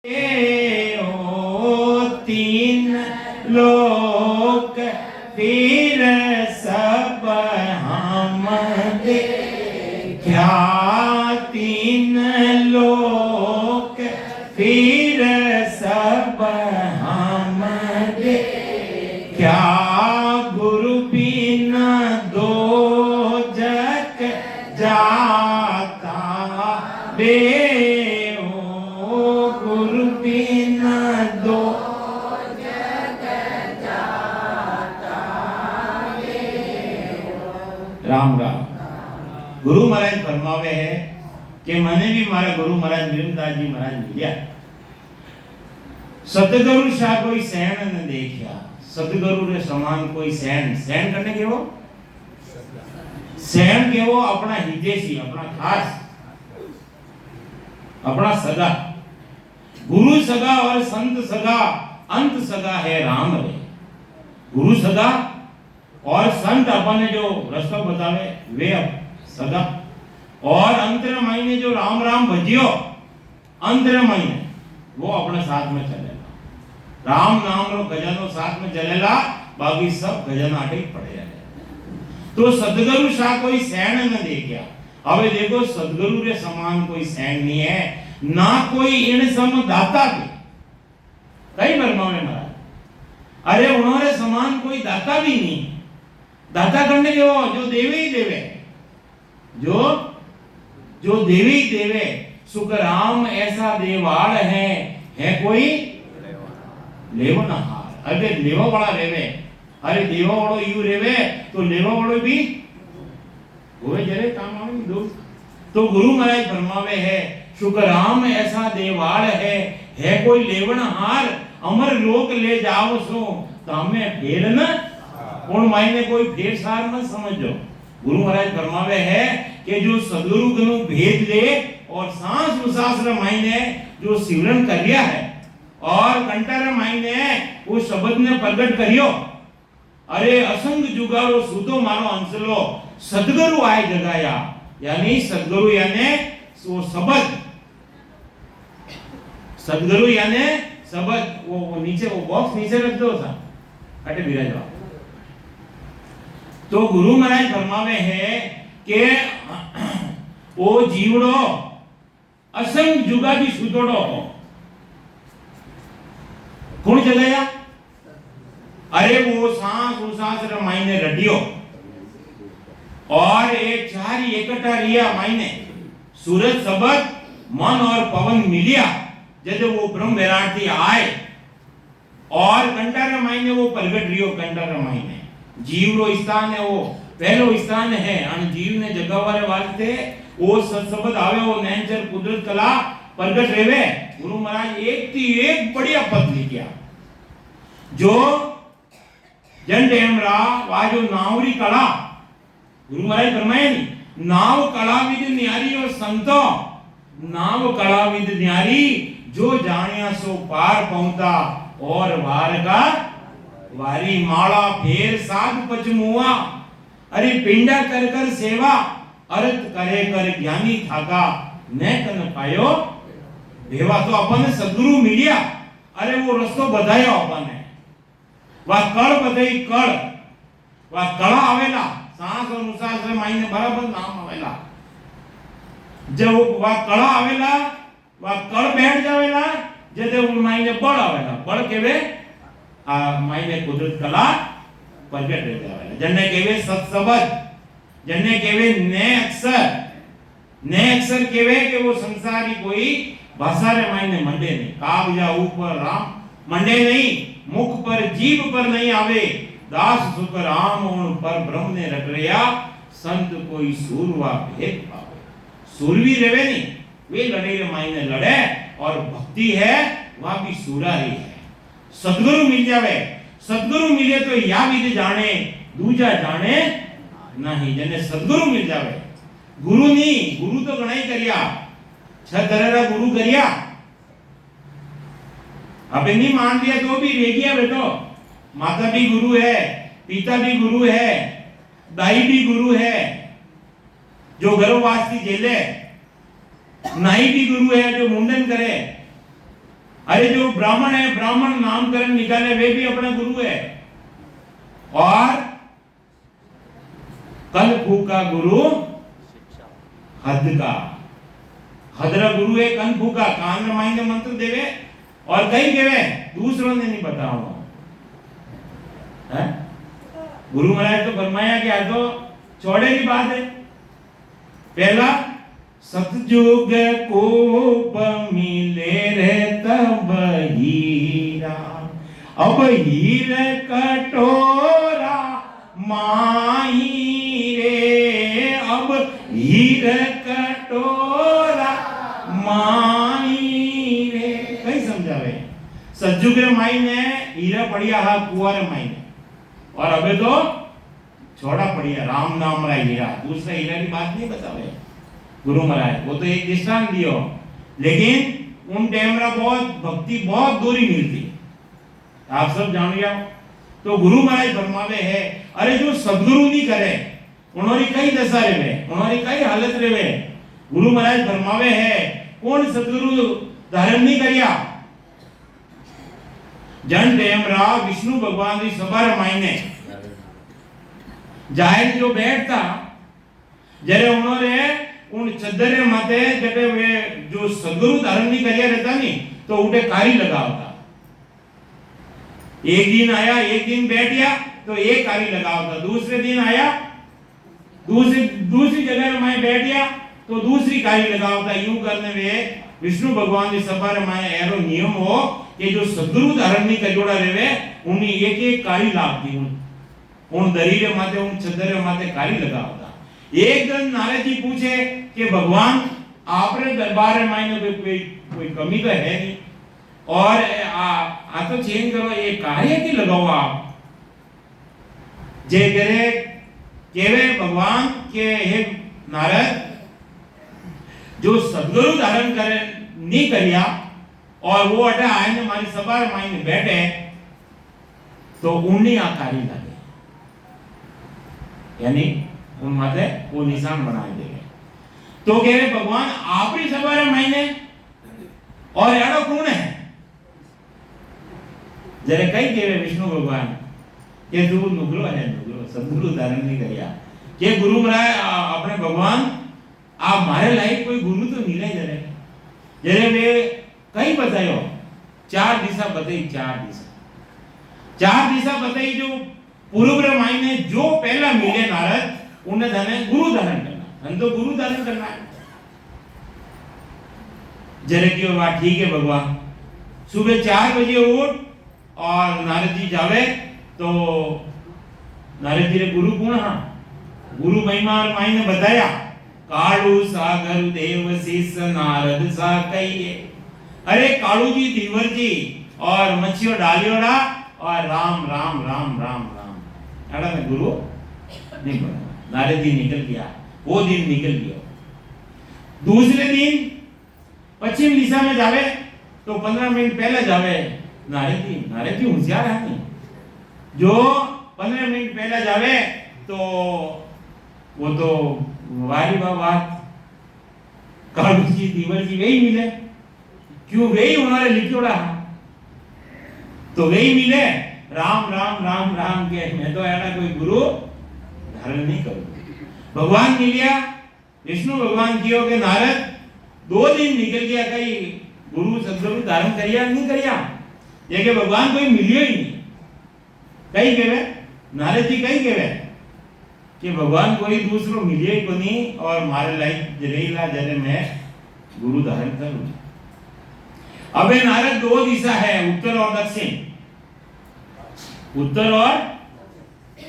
ओ तीन लोक फिर सब हम देखा, तीन लोक फिर सब हम देखा, गुरु बिना दो जग जाता बे, राम राम। गुरु महाराज फरमावे है कि मैंने भी मारा गुरु महाराज नीरदास जी महाराज मिलिया, सतगुरु सा कोई सैन न देखिया, सतगुरु रे समान कोई सैन, सैन करने के वो सैन के वो अपना हितेशी, अपना खास, अपना सगा, गुरु सगा और संत सगा, अंत सगा है राम रे। गुरु सगा और संत अपन जो रास्ता बतावे वे सगा, और अंतर महीने जो राम राम भजियो अंतर महीने वो अपने साथ में चलेगा, राम नाम रो खजानो साथ में चलेगा, बाकी सब खजाना आटे पड़े जाए। तो सदगुरु सा कोई सैन न देखिया। अब देखो सदगुरु रे समान कोई सैन नहीं है, ना कोई इन सम दाता के, कई बरमावे महाराज, अरे उन्होंने समान कोई दाता भी नहीं, दाता करने के वो जो देवे ही देवे, जो देवे ही देवे। सुख राम ऐसा देवाल है कोई लेवो ना हार। अरे लेवा वाला रेवे, अरे देवा वालो यू रेवे तो लेवा वालो भी होवे जरे काम आवे दो। तो गुरु महाराज फरमावे है सुख राम ऐसा देवाल है कोई लेवन हार, अमर लोक ले जाओ सो तामे फेर न, उन मायने कोई फेर सार मत समझो। गुरु महाराज फरमावे है कि जो सदगुरु गुरु भेद ले और सांस उसास रे मायने जो सिमरन कर लिया है और कंटर मायने वो शब्द ने प्रकट करियो, अरे असंग जुगारो सुतो मारो अंसलो सदगुरु आए जगाया, यानी सदगुरु यानी वो शब्द, सदगुरु यानी शब्द, वो नीचे वो बॉक्स नीचे रख दो था अटे बिराजवा। तो गुरु महाराज फरमावे है कि वो जीवड़ो असंग जुगा भी सुतोड़ो हो, कौन जगाया? अरे वो सांस उसास रे मायने रटियो और एक चार इकट्ठा रिया मायने सूरज सबद मन और पवन मिलिया, जैसे वो ब्रह्म विराटी आए और कंटार मायने वो प्रगट रियो, कंटार मायने जीव रो स्थान है, वो पहलो स्थान है, अन जीव ने जगावारे वास्ते वो सत्सबद आवे, वो नेचर कुदरत कला प्रगट रेवे। गुरु महाराज एक थी एक बढ़िया पद लिखिया, जो जन टेमरा वाजो नावरी कला, गुरु महाराज फरमाए नहीं नाव कला विद न्यारी और संतो, नाव कला विद न्यारी जो जानिया सो पार पहुंचा, और वार का वारी माला फेर साध पचमुआ, अरे पिंडा कर कर सेवा अर्थ करे कर ज्ञानी थाका, न कन पायो भेवा। तो अपन सदगुरु मिलिया, अरे वो रस्तो बतायो अपन ने, वा कड़ बताई कड़, वा कड़ा आवेला सांस और उसास रे मायने बराबर नाम आवेला, जब वा कड़ा आवेला वा कड़ बैठ जावेला, जदे उन मायने बड़ आवेला, बड़ केवे आ मायने कुदरत कला प्रगट रह जावेला। जन्ने केवे सत्सबद, जन्ने केवे ने अक्षर केवे कि वो संसारी कोई भाषा रे मायने मंडे नहीं, कागजा ऊपर राम मंडे नहीं, मुख पर जीभ पर नहीं आवे, दास सुख राम उन पर ब्रह्म ने रख लिया, संत कोई सूरवा भेद पावे। सूरवीर रेवे नहीं, वे लड़े रे मायने लड़े, और भक्ति है वहां भी सूरा ही है। सदगुरु मिल जावे, सदगुरु मिले तो या विधि जाने दूजा जाने नहीं, जने सदगुरु मिल जावे। गुरु नहीं, गुरु तो गणाई करिया, छह तरह गुरु करिया, अबे नहीं मान लिया तो भी रह गया बेटो। माता भी गुरु है, पिता भी गुरु है, दाई भी गुरु है, जो गर्भवास की जेले, नाई भी गुरु है जो मुंडन करे, अरे जो ब्राह्मण है, ब्राह्मण नामकरण निकाले वे भी अपना गुरु है। और कलफू का गुरु हद का, हदरा गुरु है कलफू का। कान में मायने मंत्र देवे और कहीं केवे दूसरों ने नहीं बताओ है। गुरु महाराज तो फरमाया कि आ तो छोड़े की बात है। पहला सतयुग कोप मिले रे तब हीरा, अब हीर कटोरा माही रे, अब हीर कटोरा माही रे। कई समझावे सतयुग रे माई ने हीरा पड़िया हा कुआर माई ने, और अबे तो छोड़ा पड़िया राम नाम रा हीरा। दूसरा हीरा की बात नहीं बतावे गुरु महाराज, वो तो एक दृष्टांत दियो। लेकिन उन टाइम रा बहुत भक्ति बहुत दूरी मिलती, आप सब जान लिया। तो गुरु महाराज फरमावे है, अरे जो सदगुरु नहीं करे उन्होंने कई दशा रेवे, उन्होंने कई हालत रेवे। गुरु महाराज फरमावे है, कौन सदगुरु धारण नहीं करिया। जन टाइम रा विष्णु भगवान की सभा रमाईने जाहिर जो बैठता, जरे उन्होंने उन चदरे माथे जब वे जो सदगुरु धारण नहीं करिया रहता नहीं, तो उठे कारी लगावता। एक दिन आया, एक दिन बैठ गया तो एक कारी लगावता, दूसरे दिन आया दूसरी जगह में बैठ गया तो दूसरी कारी लगावता। यूं करने में विष्णु भगवान की सभा में एरो नियम हो कि जो सदगुरु धारण नहीं करियोड़ा रेवे उन्हें एक एक कारी लागती, उन दरीरे माथे उन चदरे माथे कारी लगावता। एक दिन नारद जी पूछे कि भगवान आपरे दरबार में मायने कोई कमी तो है नहीं, और आ तो चेंज करो, ये कार्य की लगाओ आप। जे करे केवे भगवान के हे नारद, जो सदगुरु धारण करे नहीं करिया और वो अटा आए ने हमारी सभा में बैठे तो उन्हें आकारी लगे, यानी उन माथे वो निशान बना देंगे। तो कह रहे भगवान आप ही सभा महीने और यारो कौन है। जरे कई कहे विष्णु भगवान के तू नुगरो है, नुगरो सदगुरु धारण नहीं करिया के गुरु महाराज अपने भगवान आप मारे लायक कोई गुरु तो मिले। जरे वे कई बतायो, चार दिशा बताई, चार दिशा बताई। जो पूर्व मायने जो पहला मिले नारद उन्हें धने गुरु धारण करना, हम तो गुरु धारण करना है। जरे की बात ठीक है भगवान, सुबह 4 बजे उठ और नारद जी जावे तो नारद जी रे गुरु कौन हा, गुरु महिमा और माई ने बताया। कालू सागर देव शिष नारद सा कहिए। अरे कालू जी धीवर जी और मच्छियों डालियोड़ा और राम राम राम राम राम अड़ा में गुरु नहीं बना। नारद जी निकल गया, वो दिन निकल गया। दूसरे दिन पश्चिम दिशा में जावे तो 15 मिनट पहले जावे नारद जी होशियार है नहीं, जो 15 मिनट पहले जावे तो वो तो वारी बात कालू जी दीवर जी वही मिले। क्यों वही उन्होंने लिखोड़ा, तो वही मिले राम राम राम राम के। मैं तो ऐसा कोई गुरु धारण नहीं करूं। भगवान मिल गया, विष्णु भगवान कियो के नारद 2 दिन निकल गया, कहीं गुरु सदगुरु धारण करिया नहीं करिया, ये के भगवान कोई मिलियो ही नहीं। कहीं केवे नारद जी कहीं केवे कि भगवान कोई दूसरो मिलियो ही को नहीं, और मारे लायक जरेला जरे मैं गुरु धारण करूं। अबे नारद 2 दिशा है, उत्तर और दक्षिण, उत्तर और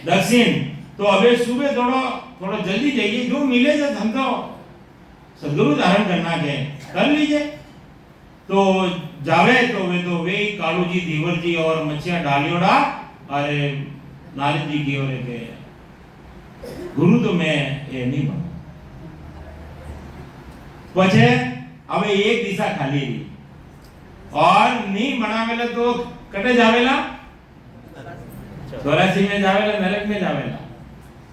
दक्षिण। तो अबे सुबह थोड़ा जल्दी जाइए, जो मिले जो हम तो सदगुरु धारण करना के कर लीजिए। तो जावे तो वे कालू जी दीवर जी और मच्छिया डालियोड़ा, अरे नारद जी की ओर के गुरु तो मैं ये नहीं बनू। पछे अब एक दिशा खाली रही और नहीं बनावेला तो कटे जावेला, 84 में जावेला, नरक में जावेला।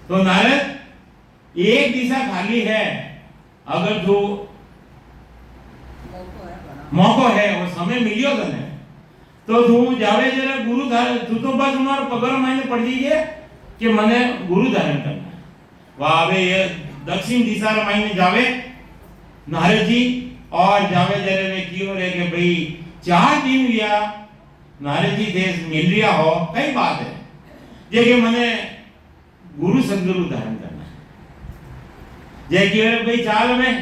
तो नारद एक दिशा खाली है, अगर जो મોકો હે ઓ સમય મિલ્યો તને તો તું જાવે જરા ગુરુ ધારણ તું તો બસ મારો પગાર માઈને પડી જઈએ કે મને ગુરુ ધારણ करना वाह હવે ये दक्षिण दिशा रे मायने जावे नारद जी और जावे जरे वे कियो रे के भाई 4 दिन या नारद जी देश मिल रिया हो कई बात है जे के मने गुरु सदगुरु धारण करना जे के भाई चाल में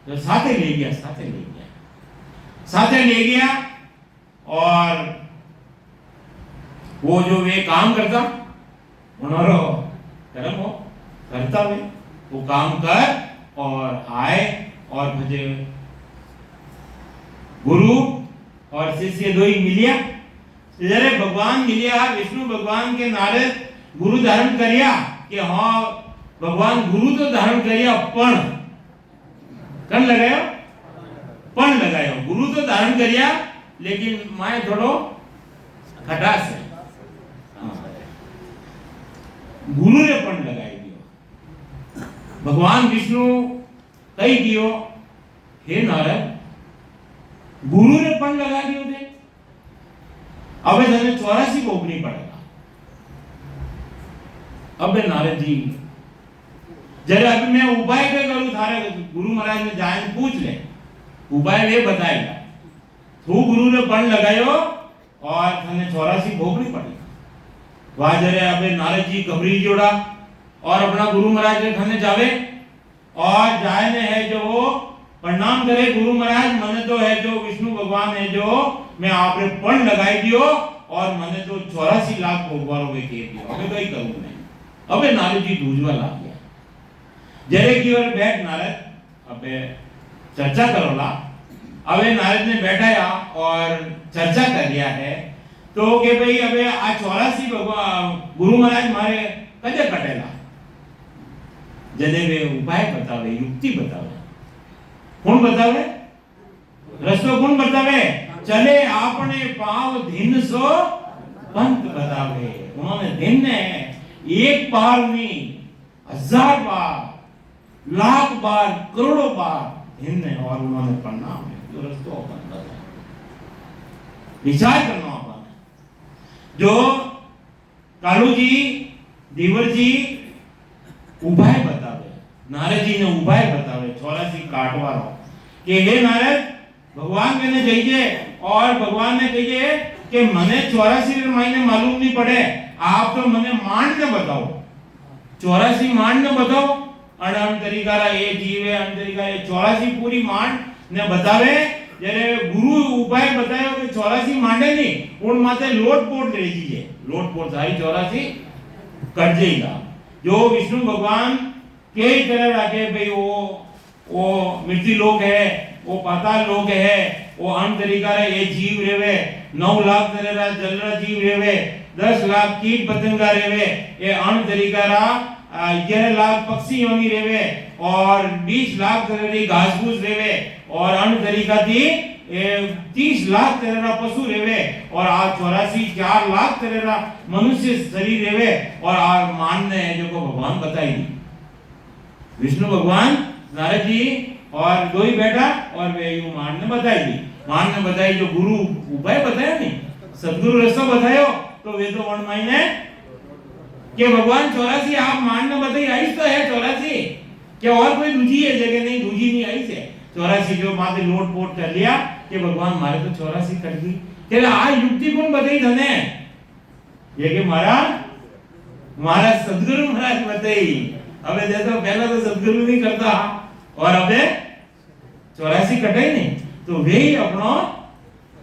तो साथे ले गया और वो जो वे काम करता उन्होंने कर्म हो करता वे वो काम कर और आए और मुझे गुरु और शिष्य दो ही मिलिया जरे भगवान मिलिया विष्णु भगवान के नारद गुरु धारण करिया कि हाँ भगवान गुरु तो धारण करिया पण कन लगायो पण लगायो गुरु तो धारण करिया लेकिन माए थोड़ो खटास है गुरु ने पण लगाई दियो भगवान विष्णु कही दियो हे नारद गुरु ने पण लगा दियो थे अब तने 84 भोगनी पड़ेगा अब नारद जी जरा अभी मैं उपाय क्या करूं थारे गुरु महाराज ने जाए पूछ ले उपाय वे बताएगा तू गुरु ने पण लगायो और तने 84 भोगनी पड़ेगा वहां जरे अबे नारद जी घबरी जोड़ा और अपना गुरु महाराज के खाने जावे और जाए ने है जो प्रणाम करे गुरु महाराज मने तो है जो विष्णु भगवान है जो मैं आपने पण लगाई दियो और मने तो 84 लाख भोगवारो के कह दियो अबे कई करूं मैं अबे नारद जी दूजवा ला गया जरे की ओर बैठ नारद अबे चर्चा करोला अबे नारद ने बैठाया और चर्चा कर लिया है तो के भाई अबे आ 84 भगवान गुरु महाराज मारे कदे कटेला जदे वे उपाय बतावे युक्ति बतावे कौन बतावे रस्तो कौन बतावे चले आपने पाव दिन सो पंथ बतावे उन्होंने दिन ने एक बार नहीं 1000 बार लाख बार करोड़ों बार दिन ने और उन्होंने प्रणाम जो रस्तो अपन बताया विचार करना अपन जो कालू जी देवर जी उपाय बतावे नारद जी ने उपाय बतावे 84 काटवारो कि हे नारद भगवान कहने जाइए और भगवान ने कहिए कि मने 84 महीने मालूम नहीं पड़े आप तो मने मान के बताओ 84 मान ने बताओ अन तरीका ये जीव है अन तरीका ये 84 पूरी मान ने बतावे जरे गुरु उपाय बतायो कि 84 मांडे नहीं उन माथे लोटपोट ले लीजिए लोटपोट सारी 84 कट जाएगा जो विष्णु भगवान के तरह रखे भाई वो मृत्यु लोक है वो पाताल लोक है वो अन तरीका ये जीव रेवे 9 लाख तरह जलरा जीव रेवे 10 लाख कीट पतंगा रेवे ये अन तरीका 11 लाख पक्षी योनि रेवे और 20 लाख तरह घास फूस रेवे और अन तरीका थी 30 लाख तरह पशु रेवे और आ 4 लाख तरह मनुष्य शरीर रेवे और आ मानने है जो को भगवान बताई दी विष्णु भगवान नारद जी और दो ही बेटा और वे यू मान ने बताई जो गुरु उपाय बताया नहीं सदगुरु रास्ता बतायो तो वे तो वन महीने कि भगवान 84 आप मान ने बताई आई तो है 84 क्या और कोई दूजी है जगह नहीं दूजी नहीं आई से 84 जो माथे लोट पोट कर लिया कि भगवान मारे तो 84 कर दी तेरा आ युक्ति कौन बताई धने ये कि मारा सदगुरु महाराज बताई अबे देखो पहला तो सदगुरु नहीं करता और अबे 84 कटे नहीं तो वे ही अपनो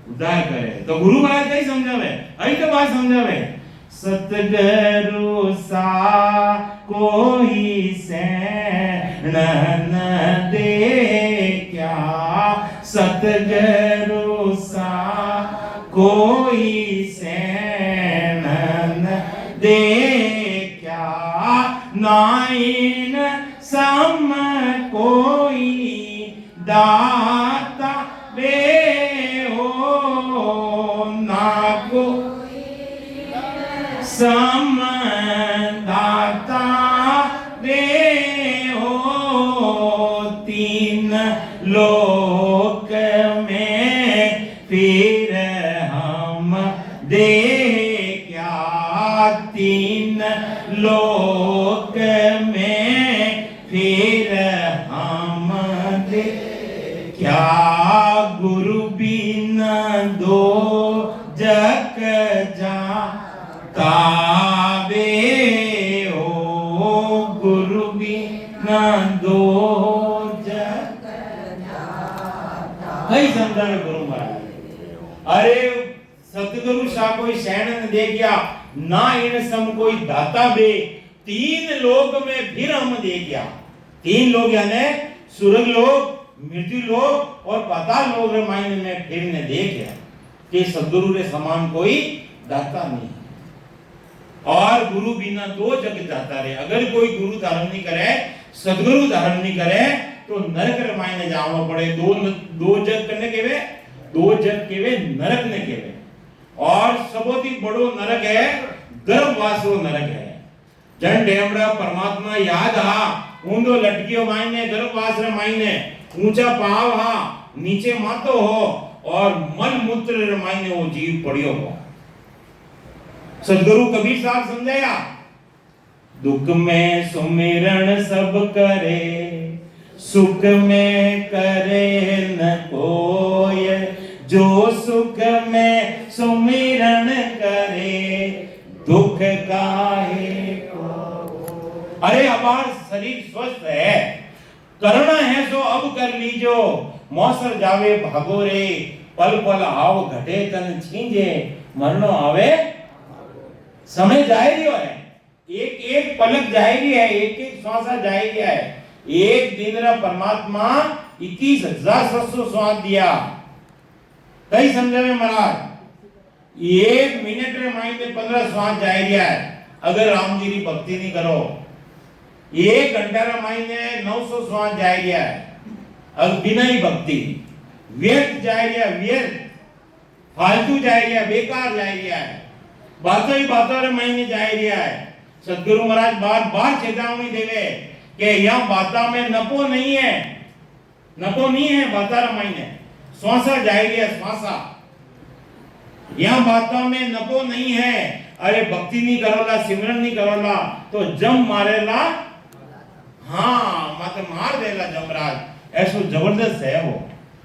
उद्धार करे तो गुरु महाराज कई समझावे आई तो बात समझावे सतगुरु सा कोई सैन न दे क्या सतगुरु सा कोई सैन न दे क्या नाइन सम कोई दाता बे हो ना को सम दाता बे हो तीन लोक में फिर हम दे क्या तीन लोक में, फिर हम दे क्या गुरु बिना दो जग जावे, ओ गुरु बिना दो जग कई समझावे गुरु महाराज। अरे सतगुरु सा कोई शरण दे गया, ना इन सम कोई दाता बे, तीन लोक में फिर हम दे गया। तीन लोग यानी सुरग लोक, मृत्यु लोक और पाताल लोक रे मायने में फिर ने दे गया कि सतगुरु रे समान कोई दाता नहीं। और गुरु बिना दो जग जाता रे, अगर कोई गुरु धारण नहीं करे, सतगुरु धारण नहीं करे तो नरक रे मायने जावनो पड़े। दो जग करने केवे, दो जग केवे नरक ने केवे। और सबोथी बड़ो नरक है गर्भवासो नरक है। जन टेमड़ा परमात्मा याद हा, ऊंधो लटकियो मायने गर्भवास रे मायने, ऊंचा पाव हा, नीचे मातो हो और मल मूत्र रे मायने वो जीव पड़ियो हो। सदगुरु कबीर साहब समझाया, दुख में सुमिरन सब करे, सुख में करे न कोय, जो सुख में सुमिरन करे, दुख काहे को। अरे हमार शरीर स्वस्थ है, करना है सो अब कर लीजो, मौसर जावे भागो रे, पल पल आव घटे तन छींजे, मरनो आवे समय जाए रियो है। एक एक पलक जाए रही है, एक एक श्वासा जाए गया है। एक दिन रा परमात्मा 21,700 श्वास दिया। कई समझे में महाराज, एक मिनट रे मायने 15 श्वास जाए रिया है। अगर राम जी की भक्ति नहीं करो, एक घंटा रे मायने 900 श्वास जाए रिया है। अब बिना ही भक्ति व्यर्थ जाए रिया, व्यर्थ फालतू जाए रिया, बेकार जाए रिया है, बातों ही बातों रे मायने जाए रिया है। सदगुरु महाराज बार बार चेतावनी देवे कि यह बाता में नपो नहीं है, नपो नहीं है बाता रे मायने, श्वासा जाए रिया, श्वासा यह बातों में नपो नहीं है। अरे भक्ति नहीं करोला, सिमरन नहीं करोला तो जम मारेला, हाँ मत मार देला जमराज, ऐसो जबरदस्त है वो।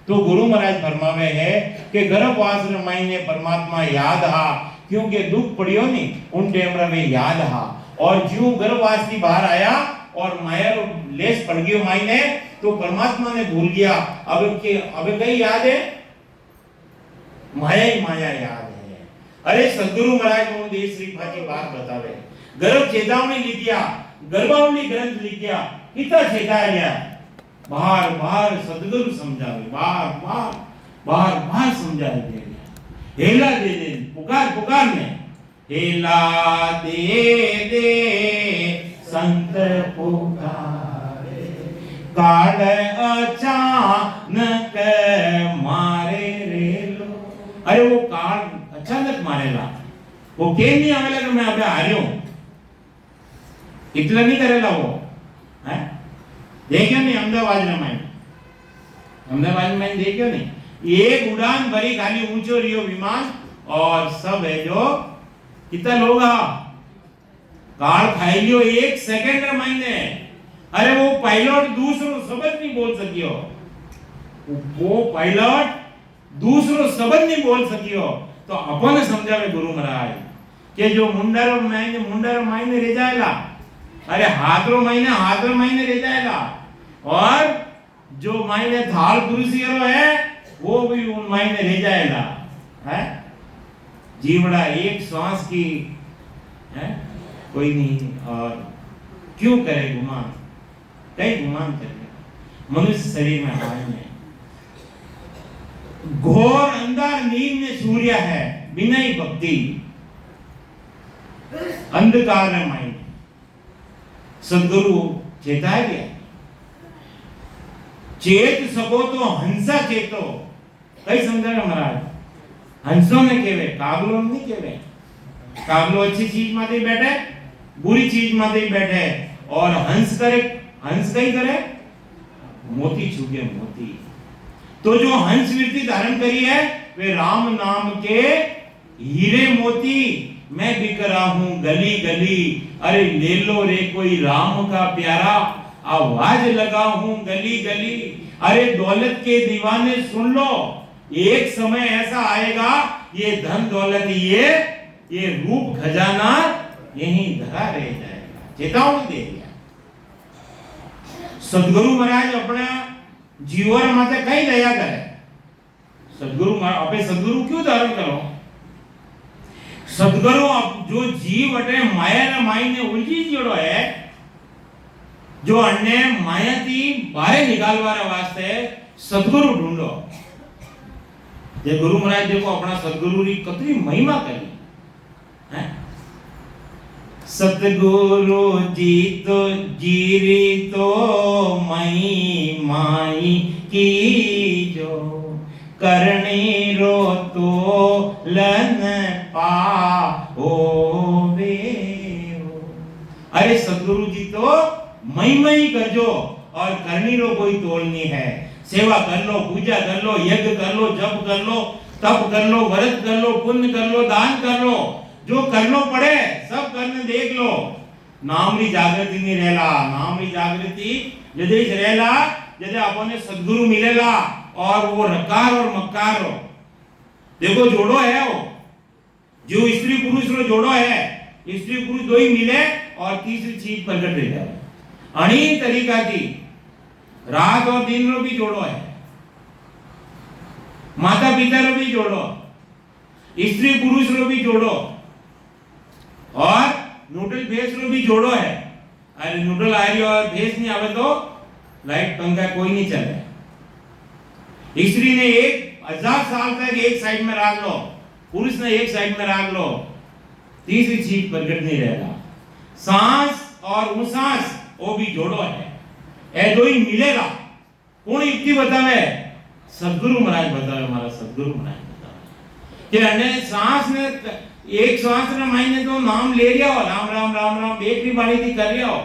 तो गुरु महाराज फरमावे है कि गर्भवास रे मायने परमात्मा याद हा, क्योंकि दुख पड़ियो नहीं उन टेमरा में याद हा। और जो गर्भवास की बाहर आया और माया लेस पड़ गयो मायने, तो परमात्मा ने भूल गया। अब कई याद है, माया ही माया याद है। अरे सदगुरु महाराज मोहन देव श्री फाजी बात बतावे, गर्भ चेतावनी लिख दिया, गर्भावली ग्रंथ लिख दिया, कितना चेताया गया, बार बार सदगुरु समझावे, बार बार समझा दे, हेला दे दे, पुकार पुकार में हेला दे दे संत पुकारे, काढ़ अचानक मारे रे लो। अरे वो काढ़ अचानक मारेला, वो के नहीं आवेला कि मैं अबे आ रही हूं, इतना नहीं करेला वो है। देखियो नहीं अहमदाबाद में, अहमदाबाद में देखियो नहीं, एक उड़ान भरी खाली ऊंचो रियो विमान और सब है जो कितना लोग कार खाई लियो एक सेकंड रे मायने। अरे वो पायलट दूसरो शब्द नहीं बोल सकियो, वो पायलट दूसरो शब्द नहीं बोल सकियो। तो अपन समझावे गुरु महाराज के जो मुंडर मायने रह जाएला, अरे हाथरो मायने रह जाएला, और जो मायने थाल कुर्सी है वो भी उन मायने रह जाएगा है। जीवड़ा एक श्वास की है कोई नहीं, और क्यों करे गुमान, कई गुमान करे मनुष्य शरीर में हाय में। घोर अंधार नींद में सूर्य है, बिना ही भक्ति अंधकार में मायने। सदगुरु चेताए गया, चेत सको तो हंसा चेतो। कई समझावे महाराज, हंसो ने केवे, कागलो नहीं केवे। कागलो अच्छी चीज माते बैठे, बुरी चीज माते बैठे, और हंस करे, हंस कई करे मोती छुके मोती। तो जो हंस वृत्ति धारण करी है वे राम नाम के हीरे मोती, मैं बिक रहा हूं गली गली, अरे ले लो रे कोई राम का प्यारा, आवाज लगा हूं गली गली, अरे दौलत के दीवाने सुन लो, एक समय ऐसा आएगा ये धन दौलत ये रूप खजाना यहीं धरा रह जाएगा। चेतावनी दे दिया सदगुरु महाराज अपने जीवन माथे कई दया करे। सदगुरु आपे सदगुरु क्यों धारण करो? सदगुरु जो जीव अटे माया ने माई ने उलझी जोड़ो है, जो अन्य माया थी बाहर निकालवाने वास्ते सदगुरु ढूंढो। जे गुरु महाराज देखो अपना सदगुरु री कतरी महिमा करी है। सतगुरु जी तो जीरी तो मई माई की जो, करणी रो तो लन पा होवे। अरे सतगुरु जी तो मई करजो और करनी रो कोई तोल नहीं है। सेवा कर लो, पूजा कर लो, यज्ञ कर लो, जप कर लो, तप कर लो, व्रत कर लो, पुण्य कर लो, दान कर लो, जो करनो पड़े सब करने देख लो। नाम री जागृति नहीं रहला, नाम री जागृति यदि रहला यदि आपने सदगुरु मिलेला और वो रकार और मक्कार हो। देखो जोड़ो है वो, जो स्त्री पुरुष रो जोड़ो है, स्त्री पुरुष दो ही मिले और तीसरी चीज प्रकट रह जाए। अणी तरीका थी रात और दिन रो भी जोड़ो है, माता पिता रो भी जोड़ो, स्त्री पुरुष रो भी जोड़ो और नूडल भेस रो भी जोड़ो है। अरे नूडल आ रही और भेस नहीं आवे तो लाइट पंखा कोई नहीं चले। स्त्री ने 1000 साल तक एक साइड में रख लो, पुरुष ने एक साइड में रख लो, तीसरी चीज प्रकट नहीं रहेगा। सांस और उसास वो भी जोड़ो है, ए दो ही मिलेगा। कौन युक्ति बतावे? सदगुरु महाराज बतावे, हमारा सदगुरु महाराज बतावे कि अन्य सांस ने एक सांस ने मायने तो नाम ले लिया हो, राम राम राम राम एक भी बाणी थी कर लिया हो,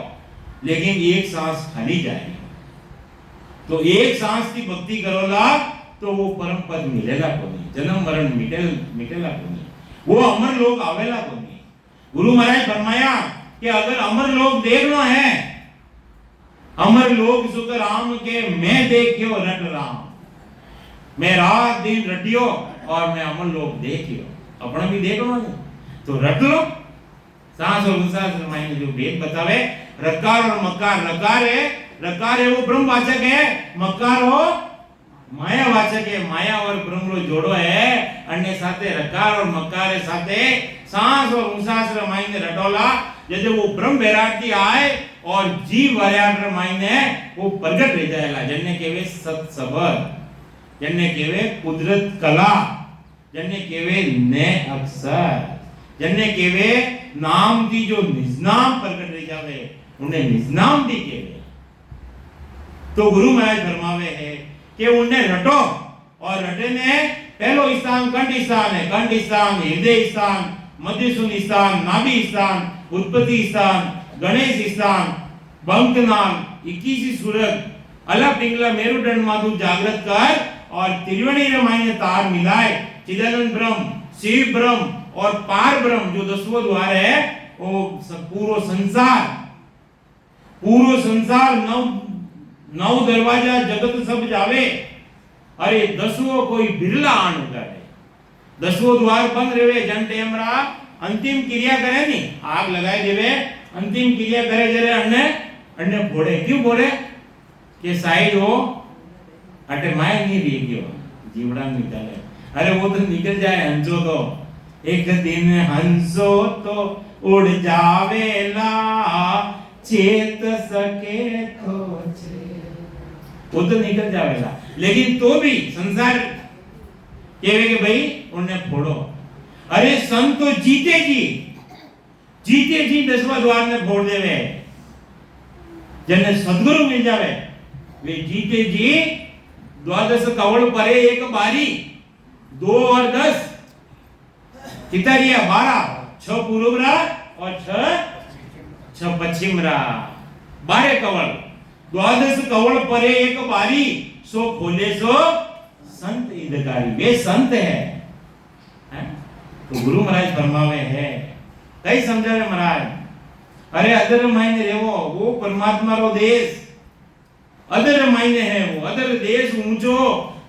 लेकिन एक सांस खाली जाएगी। तो एक सांस की भक्ति करोला तो वो परम पद मिलेगा को नहीं, जन्म मरण मिटेला को नहीं, वो अमर लोग आवेला को नहीं। गुरु महाराज फरमाया कि अगर अमर लोग देखना है, अमर लोग सुख राम के मैं देखियो रट राम, मैं रात दिन रटियो और मैं अमर लोग देखियो। अपना भी देखो तो रट लो। सांस और उसास मायने जो वेद बतावे, रकार और मकार, रकार है वो ब्रह्मवाचक है, मकार हो मायावाचक है। माया और ब्रह्म रो जोड़ो है, अन्य साथे रकार और मकार साथे सांस और उसास मायने रटोला। जैसे वो ब्रह्म वैराग्य आए और जीव वैराग्य मायने वो प्रगट रह जाएगा। जन्ने केवे सत सबद, जन्ने केवे कुदरत कला, जन्ने केवे ने अक्षर, जन्ने केवे नाम दी जो निजनाम प्रकट रह जावे उन्हें निजनाम दी केवे। तो गुरु महाराज फरमावे है कि उन्हें रटो, और रटे ने पहलो स्थान कंठ स्थान है, कंठ स्थान, हृदय स्थान, मध्य सुन स्थान, नाभि स्थान, उत्पत्ति स्थान, गणेश स्थान, बंकनाल, 21 सूरत, अलग पिंगला मेरुदंड माधु जागृत कर और त्रिवेणी रमायण तार मिलाए। चिदानंद ब्रह्म, शिव ब्रह्म और पार ब्रह्म जो 10वां द्वार है वो पूरा संसार नौ दरवाजा जगत सब जावे। अरे 10वां कोई बिरला आन उगाड़े, 10वां द्वार बंद रहे जन टेमरा अंतिम क्रिया करे नहीं, आग लगाए देवे अंतिम क्रिया करे जरे अन्य फोड़े। क्यों फोड़े? के साइड हो अटे माय नहीं रही गयो, जीवड़ा निकले। अरे वो तो निकल जाए हंसो तो, एक दिन हंसो तो उड़ जावेला, चेत सके तो वो तो निकल जावेला, लेकिन तो भी संसार कहे कि भाई उन्हें फोड़ो। अरे संत तो जीते जी 10वां द्वार ने फोड़ देवे। जने सदगुरु मिल जावे वे जीते जी 12 कवड़ परे एक बारी, 2 और 10 कितना रिया 12, 6 पूर्व रा और 6 पश्चिम रा, 12 कवड़, 12 कवड़ परे एक बारी, सो खोले सो संत हितकारी, वे संत है? तो गुरु महाराज फरमावे है, कई समझावे महाराज, अरे अदर मायने रेवो, वो परमात्मा रो देश अदर मायने है, वो अदर देश ऊंचो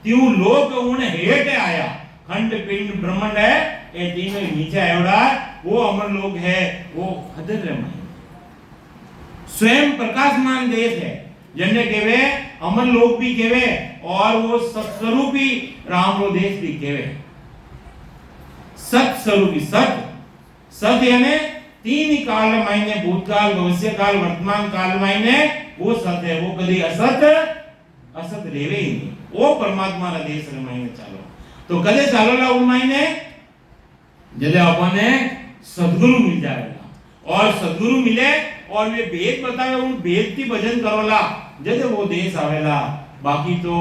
त्यू लोक उन हेठ आया, खंड पिंड ब्रह्मांड है ये तीनों नीचे आयोड़ा, वो अमर लोक है, वो अदर मायने स्वयं प्रकाशमान देश है, जन्ने केवे अमर लोक भी केवे और वो सत्स्वरूपी राम रो देश भी केवे। सत्स्वरूपी सत यानी तीन ही काल मायने, भूतकाल, भविष्य काल, वर्तमान काल मायने वो सत है, वो कभी असत रेवे ही नहीं, वो परमात्मा रा देश रे मायने चालो। तो कदे चालोला उन मायने जदे अपने सद्गुरु मिल जाएगा, और सद्गुरु मिले और वे वेद बतावे, उन वेद की भजन करोला जदे वो देश आवेला। बाकी तो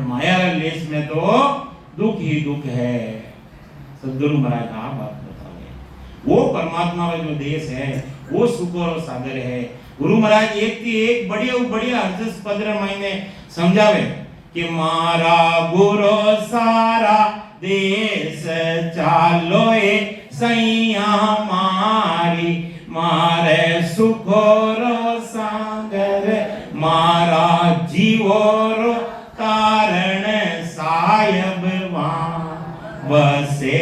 माया लेस में तो दुख ही दुख है। सद्गुरु महाराज का बात बतावे, वो परमात्मा का जो देश है वो सुख और सागर है। गुरु महाराज एक थी एक बढ़िया अर्जस पदर मायने समझावे कि मारा गुरु सारा देश चालो ए सैया मारी, मारे सुखोरो सागर, मारा जीवोरो तारण सायब वहाँ बसे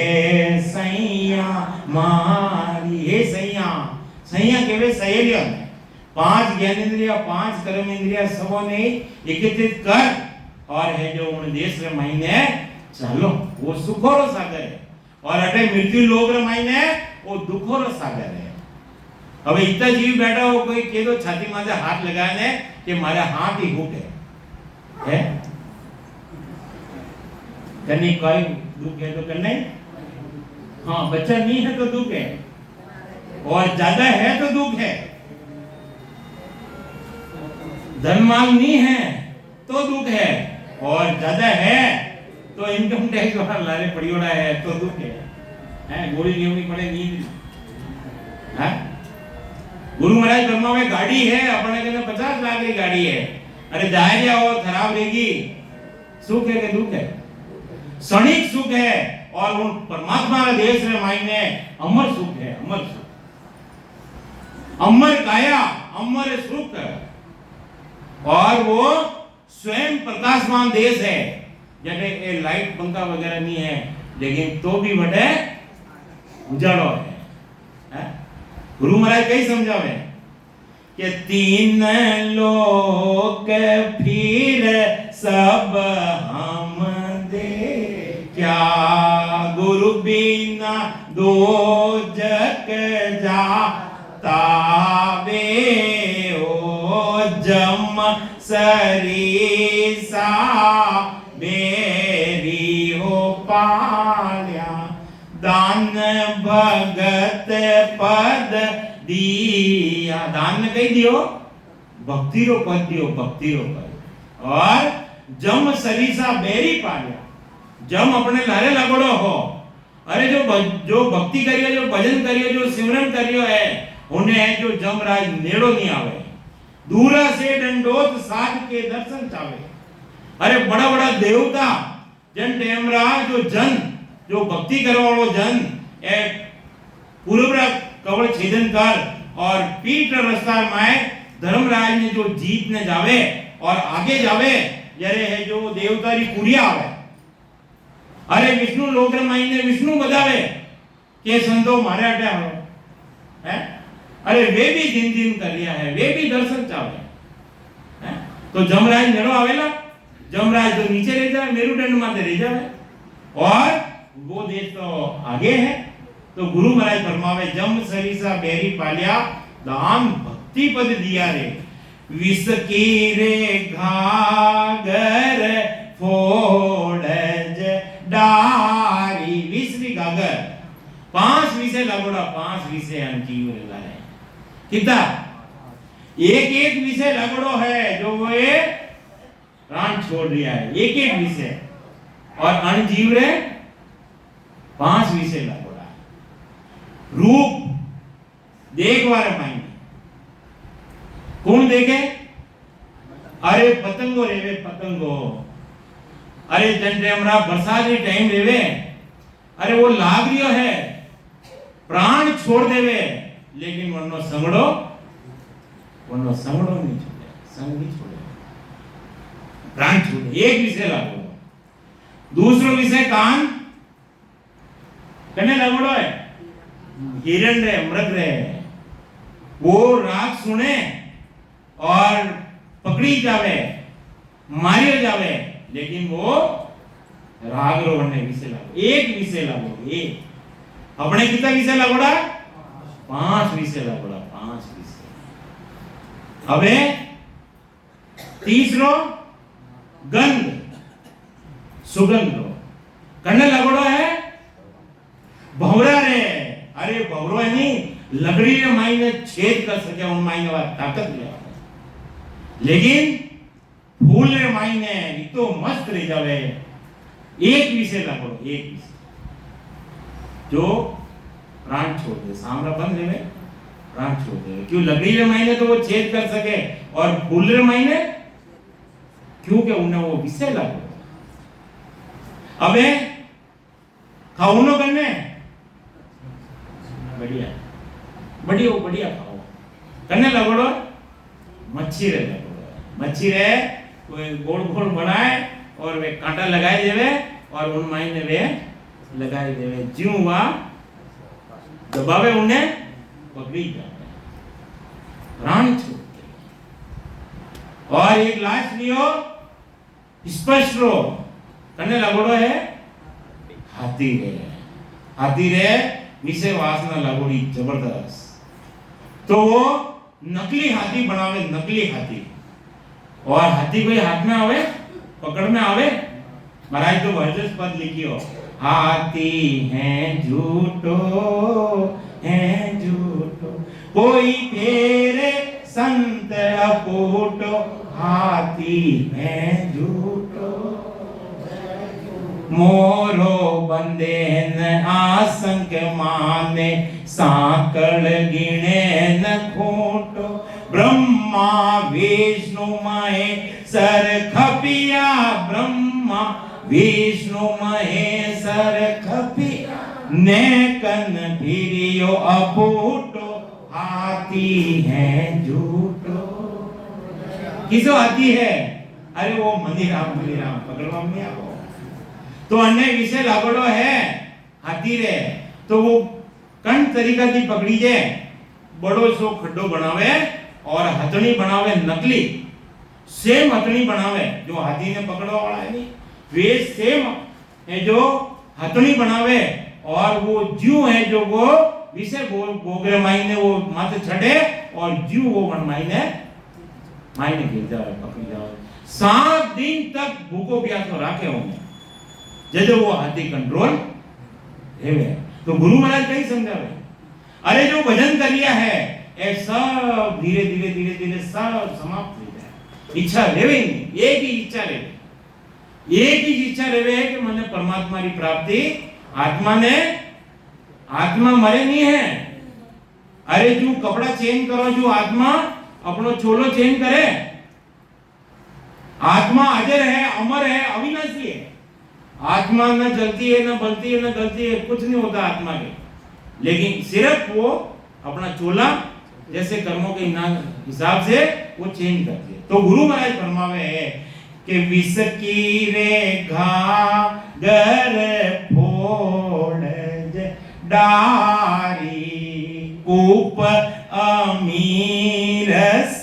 सैया मारी। हे सैया केवे सहेलिया ने पांच ज्ञानेंद्रिया, पांच कर्म इंद्रिया सबो ने एकत्रित कर और है जो उन देश रे महीने चलो, वो सुखोरो सागर है, और अटे मृत्यु लोक रे महीने वो दुखोरो सागर है। अब इतना जीव बैठा हो, कोई कह दो छाती माथे हाथ लगाने कि मारा हाथ ही हुक है? करनी कोई दुख है तो करना ही, हाँ बच्चा नहीं है तो दुख है, और ज्यादा है तो दुख है, धन माल नहीं है तो दुख है, और ज्यादा है तो इनकम टैक्स वाला लारे पड़ियोड़ा है तो दुख है? गोली लेनी पड़े नींद है? गुरु महाराज ब्रह्मा में गाड़ी है, अपने के 50 लाख की गाड़ी है, अरे जाए जाओ खराब रहेगी, सुख है कि दुख है? क्षणिक सुख है, और उन परमात्मा का देश रे मायने अमर सुख है, अमर सुख, अमर काया, अमर सुख, और वो स्वयं प्रकाशमान देश है। जैसे ये लाइट पंखा वगैरह नहीं है, लेकिन तो भी बड़े उजाड़ो है। गुरु महाराज कई समझावे कि तीन लोक फिर सब हम दे, क्या गुरु बिना दो जग जाता वे, ओ जम सरीसा बेरी हो पाल्या, दान भगत पद दिया, दान कही दियो भक्ति रो पद दियो, भक्ति रो पद, और जम सरीसा बेरी पाल्या, जम अपने लारे लगड़ो हो, अरे जो भक्ति करियो, जो भजन करियो, जो सिमरन करियो है, उन्हें जो जमराज नेड़ो नहीं आवे, दूरा से दंडोत साध के दर्शन चावे। अरे बड़ा बड़ा देवता जन टेमरा जो जन जो भक्ति करवा वालो जन ए पूर्वरा कवल छेदन कर और पीठ रास्ता में धर्मराज ने जो जीत ने जावे और आगे जावे, जरे है जो देवता री कुड़िया आवे, अरे विष्णु लोक रे मायने विष्णु बजावे के संतो मारे अटे हो है, अरे वे भी दिन दिन कर रिया है, वे भी दर्शन चावे है। तो जमराज नेड़ो आवेला, जमराज तो नीचे रह जाए, मेरुदंड माथे रह जाए, और वो देश तो आगे है। तो गुरु महाराज फरमावे जम सरीसा बेरी पालिया, दान भक्ति पद दिया रे, विष की रे घागर फोड़ज डारी, विश्री गागर 5 विषय लगोड़ा, 5 विषय अंजीव ला है कितना, एक विषय लगड़ो है जो वो ये प्राण छोड़ दिया है, एक विषय, और अणजीव रे 5 विषय लगोड़ा है। रूप देखवार मायने कौन देखे, अरे पतंगो रेवे पतंगो, अरे जन हमरा बरसात री टाइम रेवे, अरे वो लाग रियो है, प्राण छोड़ देवे, लेकिन वनो संगड़ो नहीं छोड़े, संग नहीं छोड़े, प्राण छोड़े। एक विषय लागो। दूसरो विषय कान कने लगड़ो है, हिरण रे, मृग रे, वो राग सुने और पकड़ी जावे, मारियो जावे, लेकिन वो राग रो ने विषय लागो। एक विषय लागो, एक। अपने कितना विषय लागोड़ा? 5 विषय लागोड़ा, 5 विषय। अबे तीसरो गंध, सुगंध रो कने लगड़ो है भवरा रे। अरे भवरो है नहीं, लकड़ी रे मायने छेद कर सके, उन मायने वाला ताकत ले, लेकिन फूल रे मायने इतो मस्त रह जावे। एक विषय लगड़ो, एक विषय जो प्राण छोड़ दे, सामरा बंद रहे, प्राण छोड़ दे। क्यों? लकड़ी रे मायने तो वो छेद कर सके, और फूल रे मायने क्योंकि उन्हें वो विषय लगो। अबे खाऊनो करने बढ़िया बढ़िया बढ़िया खाओ करने लगोड़ो, मच्छी रे लगोड़ो। मच्छी रे कोई गोल गोल बनाए और वे कांटा लगाए देवे, और उन मायने वे लगाए देवे, ज्यों हुआ दबावे उन्हें पकड़ी जावे, प्राण छोड़ते। और एक लास्ट लियो, स्पष्ट रो कने लगोड़ो है हाथी रे। हाथी रे विषय वासना लगोड़ी जबरदस्त। तो वो नकली हाथी बनावे, नकली हाथी। और हाथी कोई हाथ में आवे, पकड़ में आवे। महाराज तो वर्जस पद लिखियो, हाथी है झूठो, है झूठो, कोई फेरे संत अपूटो, हाथी है झूठो, मोरो बंदे न आसंक माने, साकल गिणे न खोटो, ब्रह्मा विष्णु महेश्वर खपिया, ब्रह्मा विष्णु महेश्वर खपिया, नेकन फिरियो अपूटो, हाथी है झूठो। किसो हाथी है? अरे वो मंदिराम पकड़वा में आओ। तो अन्य विषय लागोड़ो है हाथी रे, तो वो कन तरीका थी पकड़ी जे, बड़ो सो खड्डो बनावे और हथनी बनावे नकली, सेम हथनी बनावे जो हाथी ने पकड़वा वाला है नहीं, वे सेम है जो हथनी बनावे, और वो ज्यू है जो वो विषय गोगरे मायने वो माथे छड़े, और ज्यू वो मन मायने गिर जावे, पकड़ी जावे। 7 दिन तक भूखो प्यासो राखे होंगे, जब वो हाथी कंट्रोल हेवे। तो गुरु महाराज कहीं समझावे, अरे जो भजन कर लिया है ये सब धीरे धीरे धीरे धीरे सब समाप्त हो जाए। इच्छा रेवे नहीं, एक ही इच्छा रेवे, एक ही इच्छा रेवे है कि मैंने परमात्मा की प्राप्ति। आत्मा मरे नहीं है। अरे जो कपड़ा चेंज करो, जो आत्मा अपनो चोलो चेंज करे, आत्मा अजर है, अमर है, अविनाशी है। आत्मा न जलती है, न बलती है, न गलती है, कुछ नहीं होता आत्मा के, लेकिन सिर्फ वो अपना चोला जैसे कर्मों के हिसाब से वो चेंज करती है। तो गुरु महाराज फरमावे है कि विष की रेखा गर फोड़ डारी, कूप अमीरस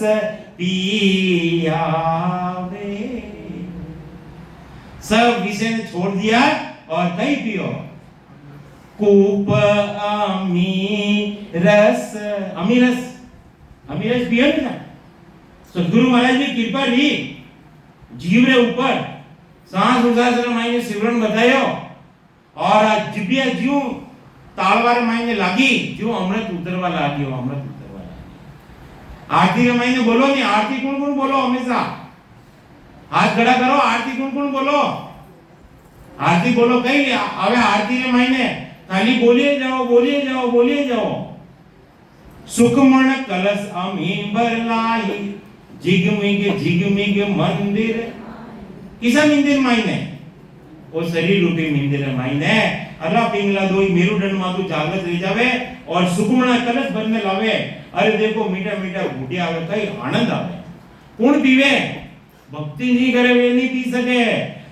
पियावे। सब विषय ने छोड़ दिया और कहीं पियो, कूप अमीरस, अमीरस पियो ना। सदगुरु महाराज की कृपा रही जीव रे ऊपर, सांस उदास मायने सिमरन बतायो, और आज जिबिया ज्यों तालवार मायने लागी, ज्यों अमृत उतरवा लागियो, अमृत उतरवा लागी। आरती के मायने बोलो नहीं, आरती कौन कौन बोलो हमेशा, हाथ खड़ा करो, आरती कौन कौन बोलो, आरती बोलो कहीं नहीं। अबे आरती के मायने खाली बोलिए जाओ, बोलिए जाओ, बोलिए जाओ। सुखमण कलश अमीबर लाई, झिगमिग झिगमिग मंदिर, किसा मंदिर मायने वो शरीर रूपी मंदिर मायने अल्लाह पिंगला दोई मेरुदंड माथु जागृत रही जावे और सुकुमणा कलश भर में लावे। अरे देखो मीठा मीठा घूटिया आवे, कई आनंद आवे। कौन पीवे? भक्ति नहीं करे वे नहीं पी सके।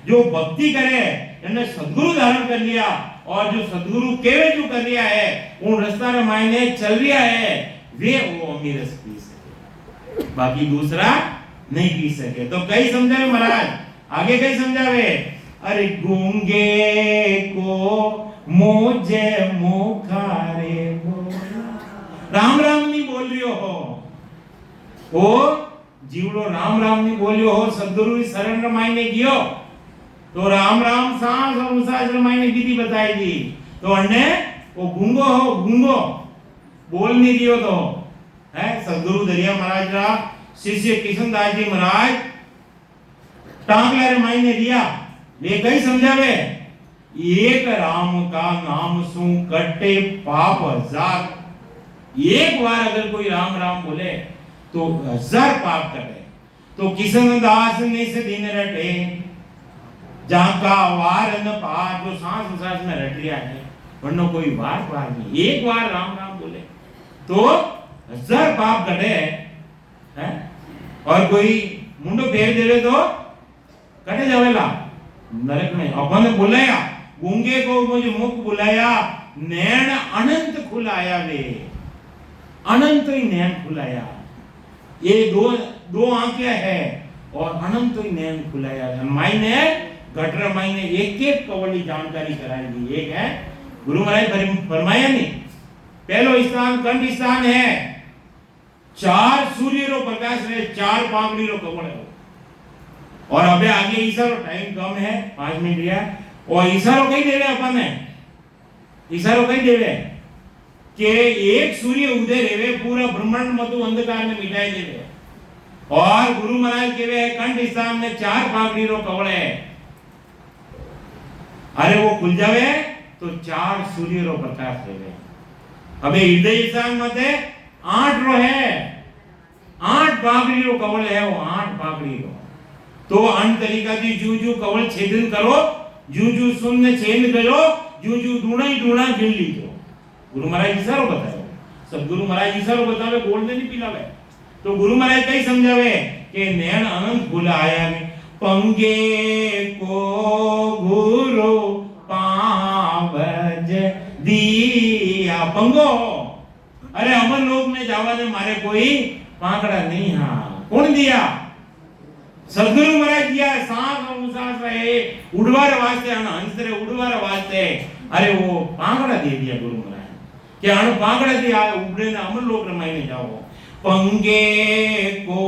जो भक्ति करे એને સદગુરુ ધારણ कर लिया और जो सदगुरु केवे जो कर लिया है उन रास्ता रे मायने चल रिया है वे वो अमीर रस पी सके, बाकी दूसरा नहीं पी सके। तो कई समझावे महाराज, आगे कई समझावे, अरे गूंगे को मुझे मुखारे राम राम नहीं बोल रियो हो, ओ जीवड़ो राम राम नहीं बोलियो हो, सदगुरु शरण रे मायने गयो तो राम राम सांस और उसास रे मायने विधि बताई दी तो अन्ने वो गूंगो हो, गूंगो बोल नहीं दियो तो है। सदगुरु दरिया महाराज रा शिष्य किशनदास जी महाराज टांगला रे मायने दिया वे कई समझावे, एक राम का नाम सु कटे पाप हजार। एक बार अगर कोई राम राम बोले तो 1000 पाप कटे। तो किशनदास ने से दिन रटे जाका वार न पार जो सांस उसास में रट रिया है वरना कोई बार बार नहीं, एक बार राम राम बोले तो 1000 पाप कटे हैं। और कोई मुंडो फेर देवे तो कटे जावेला नरक में। अपन बुलाया गूंगे को मुझे मुख बुलाया, नैन अनंत खुलाया वे, अनंत ही नैन खुलाया। ये दो आंखें है और अनंत ही नैन खुलाया। मायने गटर मायने एक एक कवली जानकारी कराएगी। एक है गुरु महाराज फरमाया नहीं, पहलो स्थान कंठ स्थान है, 4 सूर्य रो प्रकाश रे 4 पांगड़ी रो कवल है। और अबे आगे इशारो टाइम कम है 5 मिनट रिया और इशारो कई देवे अपन है, इशारो कई देवे के एक सूर्य उदय रेवे पूरा ब्रह्मांड मधु अंधकार में मिटाई देवे। और गुरु महाराज केवे कंठ स्थान में 4 पांगड़ी रो कवल है। अरे वो खुल जावे तो 4 सूर्य रो प्रकाश देवे। अबे हृदय स्थान मते 8 रो है, 8 पागड़ी रो कवल है, वो 8 पागड़ी रो। तो अंत तरीका थी जू जू कवल छेदन करो, जू जू शून्य छेद करो, जू जू दूना ही दूना गिन लीजो। गुरु महाराज इशारो बताओ, सब गुरु महाराज इशारो बतावे, गोल्ड नहीं पिलावे। तो गुरु महाराज कई समझावे कि नैन अनंत बुलाया में पंगे को गुरु पावज दिया। पंगो अरे अमर लोक में जावा ने मारे कोई पाकड़ा नहीं। हाँ कौन दिया? सदगुरु महाराज दिया। सांस और उसास रहे उड़वार वास्ते हंस रहे उड़वार वास्ते। अरे वो पाकड़ा दे दिया गुरु महाराज कि अण पाकड़ा दिया उड़े ना अमर लोक रमाईने जाओ। पंगे को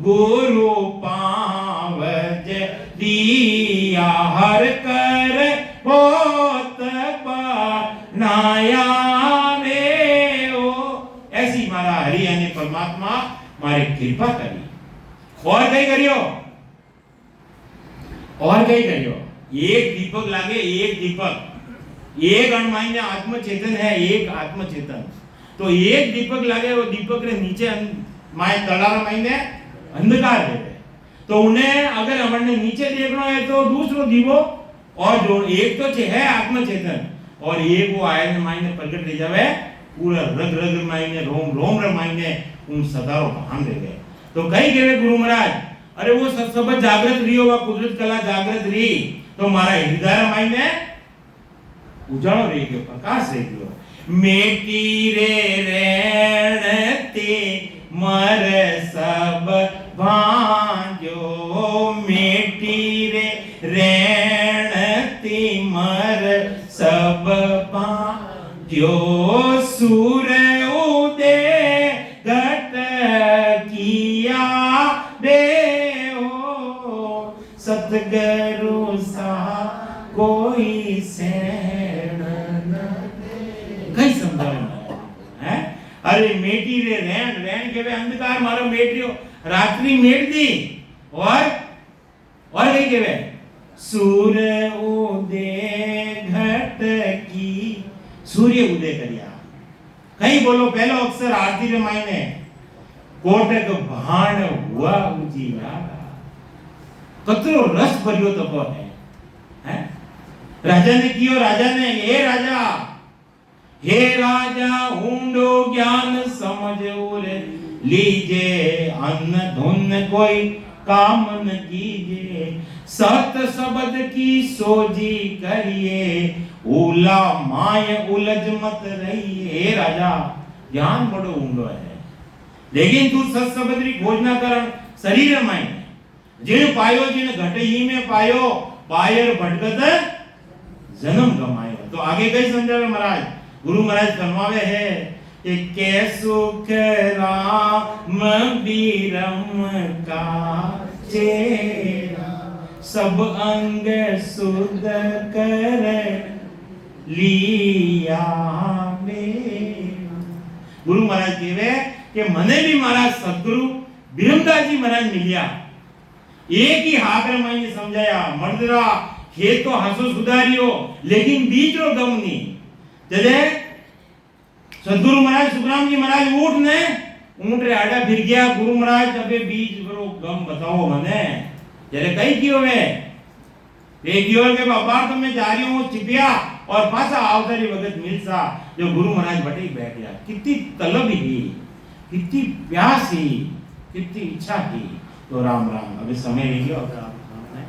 गुरु पावज दिया हर कर होत नाया रे ओ। ऐसी मारा हरि यानी परमात्मा मारे कृपा करी। और कई करियो, और कई करियो। एक दीपक लागे, एक दीपक, एक अणमाइने आत्म चेतन है, एक आत्म चेतन। तो एक दीपक लागे वो दीपक रे नीचे माय तड़ारा मायने अंधकार है। तो उन्हें अगर हमने नीचे देखना है तो दूसरो दीवो और जो एक तो है आत्म चेतन और एक वो आयन मायने प्रकट ले जावे पूरा रग रग मायने रोम रोम रे मायने उन सदारो भान दे गए। तो कई कहे गुरु महाराज अरे वो सब जागृत रही हो, कुदरत कला जागृत रही तो मारा हृदय मायने उजाड़ो रही गयो, प्रकाश रही गयो। मेटी रे रेणते मर सब भांजो, मेटी रे रेणते मर सब भांजो। सूर उदय घट किया देहो, सतगुरु सा कोई सैन न दे। कई समझावे हैं। अरे मेटी रे रैन, रैन के वे अंधकार मारो मेटियो रात्रि मेट दी। और कई के वे सूर उदय घट की, सूर्य उदय करिया। कई बोलो पहलो अक्षर आरती रे मायने कोटक भाण हुआ उजियारा। कतरो रस भरियो तको है, हैं? राजा ने कियो, राजा ने, हे राजा ऊंडो ज्ञान समझ और लीजे, अन्न धुन कोई काम न कीजे, सत शब्द की सोजी करिए, उला माय उलझ मत रहिए। हे राजा ज्ञान बड़ो ऊंडो है, लेकिन तू सत शब्द री खोज ना कर शरीर में, जिन पायो जिन घट ही में पायो, पायर भटकत जन्म गमायो। तो आगे कई समझावे महाराज, गुरु महाराज फरमावे है कि के सुख राम बीरम का चेरा, सब अंग सुध कर लिया मेरा। गुरु महाराज कहवे कि मने भी महाराज सदगुरु बिरमदास जी महाराज मिलिया, एक ही हाकर मायने समझाया, मर्दरा खेत तो हासो सुधारियो, लेकिन बीज रो गम नहीं। जदे सदगुरु महाराज सुखराम जी महाराज ऊंट ने, ऊंट रे आड़ा फिर गया, गुरु महाराज अबे बीज रो गम बताओ मने। जरे कई कियो वे एक कियो के बाबार तो मैं जा रही हूं चिपिया और पासा आवतारी वगत मिलसा, जो गुरु महाराज बटे बैठ गया। कितनी तलब ही, कितनी प्यास ही, कितनी इच्छा ही। तो राम राम। अभी समय रह गया, अगर आप सामने